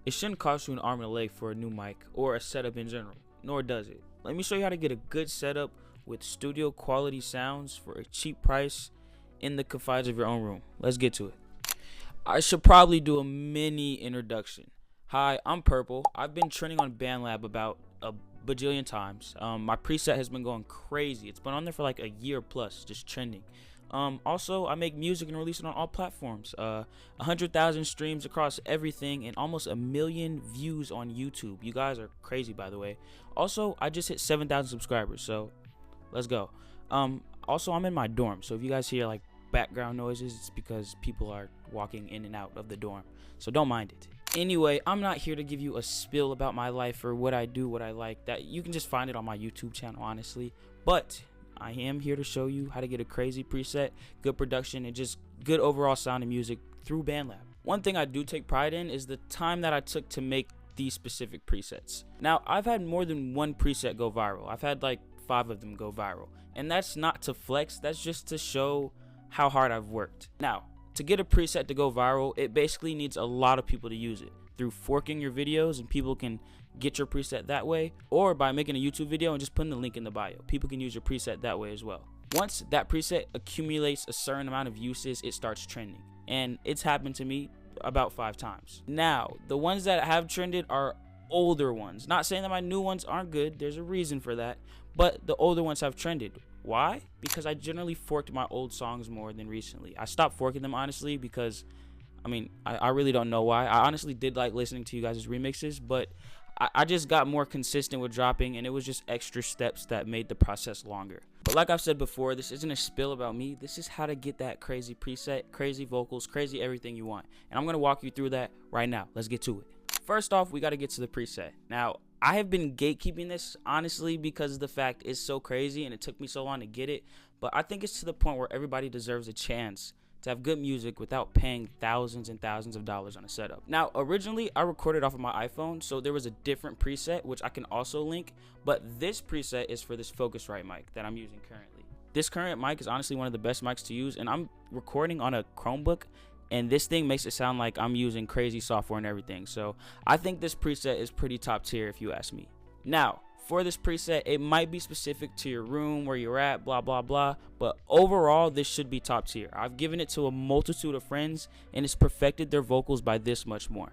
It shouldn't cost you an arm and a leg for a new mic or a setup in general, nor does it. Let me show you how to get a good setup with studio quality sounds for a cheap price in the confines of your own room. Let's get to it. I should probably do a mini introduction. Hi, I'm Purple. I've been trending on BandLab about a bajillion times. My preset has been going crazy. It's been on there for like a year plus, just trending. Also, I make music and release it on all platforms. 100,000 streams across everything and almost 1 million views on YouTube. You guys are crazy, by the way. Also, I just hit 7,000 subscribers, so let's go. Also, I'm in my dorm, so if you guys hear like background noises, it's because people are walking in and out of the dorm, so don't mind it. Anyway, I'm not here to give you a spill about my life or what I do, what I like. That you can just find it on my YouTube channel, honestly. But I am here to show you how to get a crazy preset, good production, and just good overall sound and music through BandLab. One thing I do take pride in is the time that I took to make these specific presets. Now, I've had more than one preset go viral. I've had like 5 of them go viral. And that's not to flex, that's just to show how hard I've worked. Now, to get a preset to go viral, it basically needs a lot of people to use it through forking your videos, and people can get your preset that way, or by making a YouTube video and just putting the link in the bio. People can use your preset that way as well. Once that preset accumulates a certain amount of uses, it starts trending, and it's happened to me about 5 times. Now, the ones that have trended are older ones. Not saying that my new ones aren't good, there's a reason for that, but the older ones have trended. Why? Because I generally forked my old songs more than recently. I stopped forking them, honestly, because I really don't know why. I honestly did like listening to you guys' remixes, but I just got more consistent with dropping, and it was just extra steps that made the process longer. But like I've said before, this isn't a spill about me. This is how to get that crazy preset, crazy vocals, crazy everything you want. And I'm going to walk you through that right now. Let's get to it. First off, we got to get to the preset. Now, I have been gatekeeping this, honestly, because the fact is so crazy and it took me so long to get it. But I think it's to the point where everybody deserves a chance to have good music without paying thousands and thousands of dollars on a setup. Now, originally, I recorded off of my iPhone, so there was a different preset, which I can also link. But this preset is for this Focusrite mic that I'm using currently. This current mic is honestly one of the best mics to use, and I'm recording on a Chromebook, and this thing makes it sound like I'm using crazy software and everything. So I think this preset is pretty top tier if you ask me. Now, for this preset, it might be specific to your room, where you're at, blah, blah, blah. But overall, this should be top tier. I've given it to a multitude of friends, and it's perfected their vocals by this much more.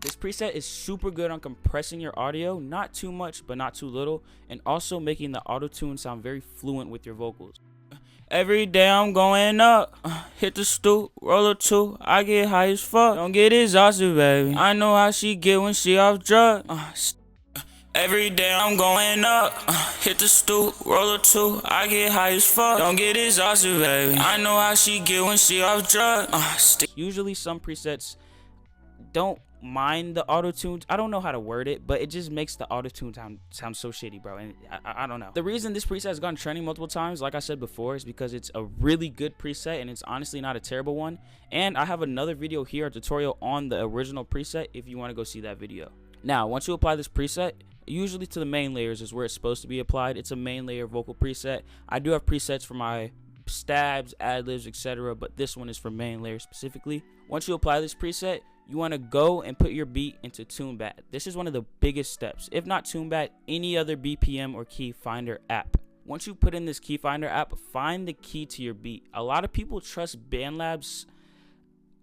This preset is super good on compressing your audio, not too much, but not too little, and also making the auto-tune sound very fluent with your vocals. Every day I'm going up, hit the stoop, roll a 2, I get high as fuck, don't get exhausted, baby. I know how she get when she off drugs. Every day I'm going up, hit the stoop, roll a 2, I get high as fuck, don't get exhausted, baby. I know how she get when she off drugs. Usually some presets don't mind the auto-tune. I don't know how to word it, but it just makes the auto-tune sound so shitty, bro, and I don't know. The reason this preset has gone trending multiple times, like I said before, is because it's a really good preset, and it's honestly not a terrible one. And I have another video here, a tutorial on the original preset, if you want to go see that video. Now, once you apply this preset, usually to the main layers is where it's supposed to be applied. It's a main layer vocal preset. I do have presets for my stabs, adlibs, etc., but this one is for main layer specifically. Once you apply this preset, you want to go and put your beat into TuneBat. This is one of the biggest steps. If not TuneBat, any other BPM or key finder app. Once you put in this key finder app, find the key to your beat. A lot of people trust BandLab's,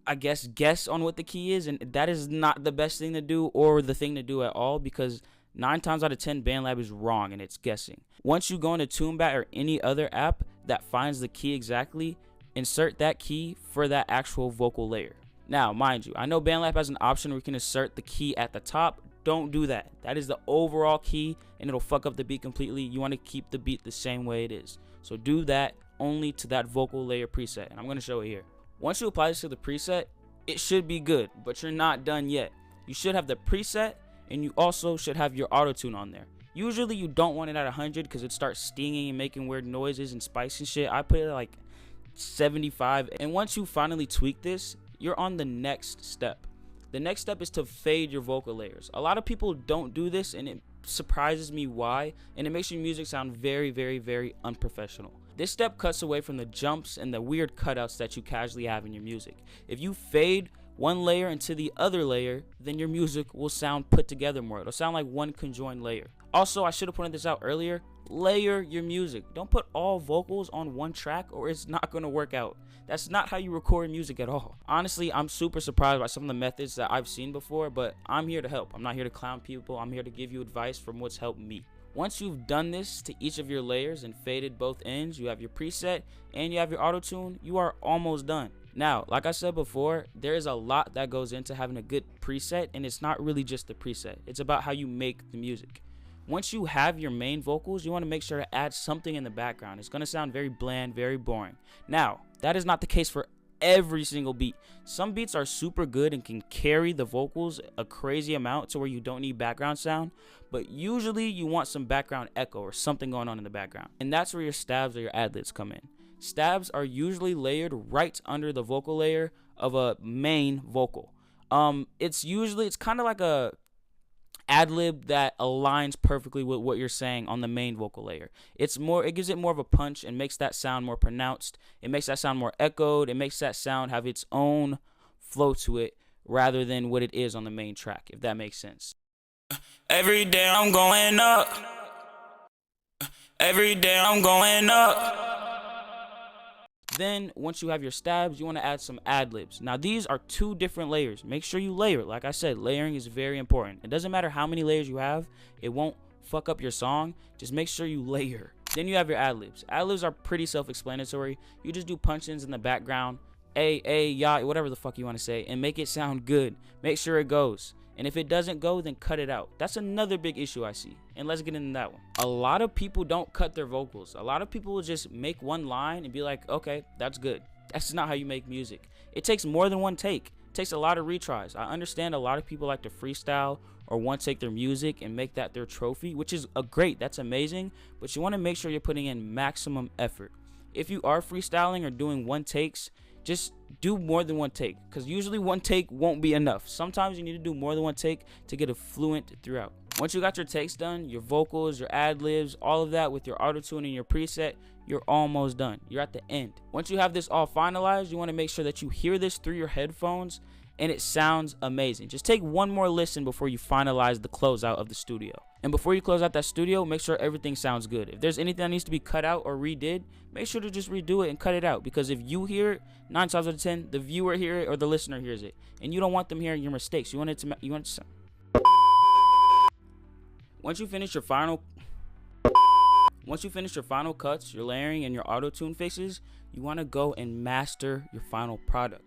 I guess on what the key is, and that is not the best thing to do or the thing to do at all, because 9 times out of 10 BandLab is wrong and it's guessing. Once you go into TuneBat or any other app that finds the key exactly, insert that key for that actual vocal layer. Now, mind you, I know BandLab has an option where you can insert the key at the top. Don't do that. That is the overall key, and it'll fuck up the beat completely. You want to keep the beat the same way it is. So do that only to that vocal layer preset, and I'm going to show it here. Once you apply this to the preset, it should be good, but you're not done yet. You should have the preset, and you also should have your auto-tune on there. Usually you don't want it at 100 because it starts stinging and making weird noises and spikes and shit. I put it at like 75, and once you finally tweak this, you're on the next step. The next step is to fade your vocal layers. A lot of people don't do this, and it surprises me why, and it makes your music sound very, very, very unprofessional. This step cuts away from the jumps and the weird cutouts that you casually have in your music. If you fade one layer into the other layer, then your music will sound put together more. It'll sound like one conjoined layer. Also, I should have pointed this out earlier. Layer your music. Don't put all vocals on one track or it's not going to work out. That's not how you record music at all. Honestly, I'm super surprised by some of the methods that I've seen before, but I'm here to help. I'm not here to clown people. I'm here to give you advice from what's helped me. Once you've done this to each of your layers and faded both ends, you have your preset and you have your auto-tune, you are almost done. Now, like I said before, there is a lot that goes into having a good preset, and it's not really just the preset. It's about how you make the music. Once you have your main vocals, you want to make sure to add something in the background. It's going to sound very bland, very boring. Now, that is not the case for every single beat. Some beats are super good and can carry the vocals a crazy amount to where you don't need background sound, but usually you want some background echo or something going on in the background, and that's where your stabs or your adlibs come in. Stabs are usually layered right under the vocal layer of a main vocal. It's kind of like a adlib that aligns perfectly with what you're saying on the main vocal layer. It gives it more of a punch and makes that sound more pronounced. It makes that sound more echoed. It makes that sound have its own flow to it rather than what it is on the main track, if that makes sense. Every day I'm going up. Every day I'm going up. Then, once you have your stabs, you want to add some adlibs. Now, these are two different layers. Make sure you layer. Like I said, layering is very important. It doesn't matter how many layers you have. It won't fuck up your song. Just make sure you layer. Then you have your adlibs. Adlibs are pretty self-explanatory. You just do punch-ins in the background. Ya, whatever the fuck you want to say. And make it sound good. Make sure it goes. And if it doesn't go, then cut it out. That's another big issue I see. And let's get into that one. A lot of people don't cut their vocals. A lot of people will just make one line and be like, okay, that's good. That's not how you make music. It takes more than one take. It takes a lot of retries. I understand a lot of people like to freestyle or one take their music and make that their trophy, which is great. That's amazing. But you want to make sure you're putting in maximum effort. If you are freestyling or doing one takes, just do more than one take, because usually one take won't be enough. Sometimes you need to do more than one take to get it fluent throughout. Once you got your takes done, your vocals, your ad-libs, all of that with your auto-tune and your preset, you're almost done. You're at the end. Once you have this all finalized, you want to make sure that you hear this through your headphones and it sounds amazing. Just take one more listen before you finalize the closeout of the studio. And before you close out that studio, make sure everything sounds good. If there's anything that needs to be cut out or redid, make sure to just redo it and cut it out. Because if you hear it, 9 times out of 10, the viewer hears it or the listener hears it. And you don't want them hearing your mistakes. Once you finish your final cuts, your layering, and your auto-tune fixes, you want to go and master your final product.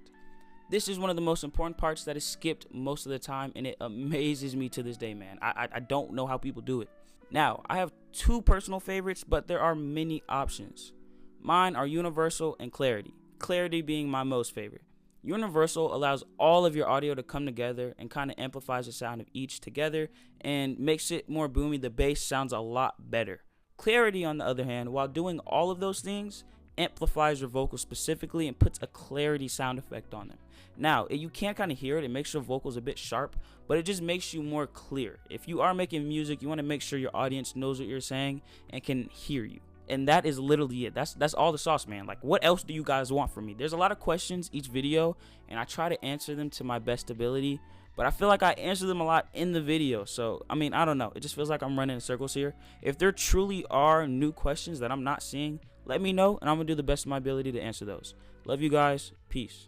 This is one of the most important parts that is skipped most of the time, and it amazes me to this day, man. I don't know how people do it. Now, I have two personal favorites, but there are many options. Mine are Universal and Clarity. Clarity being my most favorite. Universal allows all of your audio to come together and kind of amplifies the sound of each together and makes it more boomy. The bass sounds a lot better. Clarity, on the other hand, while doing all of those things, amplifies your vocals specifically and puts a clarity sound effect on them. Now, you can't kind of hear it. It makes your vocals a bit sharp, but it just makes you more clear. If you are making music, you want to make sure your audience knows what you're saying and can hear you. And that is literally it. That's all the sauce, man. Like, what else do you guys want from me? There's a lot of questions each video, and I try to answer them to my best ability, but I feel like I answer them a lot in the video. So, I mean, I don't know. It just feels like I'm running in circles here. If there truly are new questions that I'm not seeing, let me know, and I'm going to do the best of my ability to answer those. Love you guys. Peace.